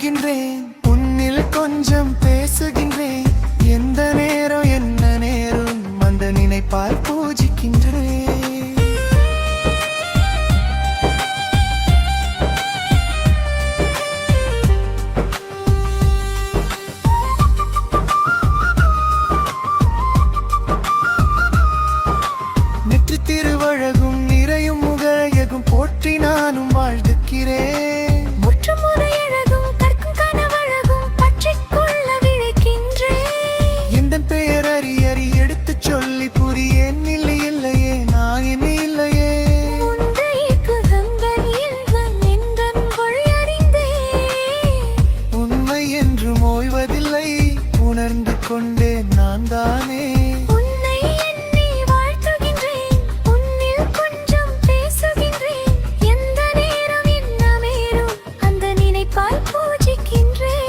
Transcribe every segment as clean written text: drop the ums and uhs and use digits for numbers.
வாழ்த்துகின்றேன், உன்னில் கொஞ்சம் பேசுகின்றேன். எந்த நேரம் என்ன நேரம் அந்த நினைப்பால் பூஜிக்கின்றேன். நெற்றி திருவழகும் நிறையும் முகழகும் போற்றி நானும் வாழ்த்துக்கிறேன். முற்றுமுறையழகும் கற்கும் கனவழகும் பற்றிக் கொள்ள விழைக்கின்றேன். எந்த பெயர் அறியறி எடுத்துச் சொல்லி புரியேன். இல்லை இல்லையே நான் என்ன இல்லையே. முந்தைய குகங்கள் எல்லாம் எந்தன் மொழி அறிந்தேன். உண்மை என்றும் ஓய்வதில்லை, உணர்ந்து கொண்டேன் நான் தானே. உன்னை எண்ணி வாழ்த்துகின்றேன், உன்னில் கொஞ்சம் பேசுகின்றேன். எந்த நேரம் என்ன மேலும் அந்த நினைப்பால் பூஜிக்கின்றேன்.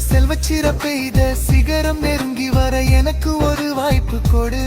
செல்வச்சிறப்பெய்த சிகரம் நெருங்கி வர எனக்கு ஒரு வாய்ப்பு கொடு.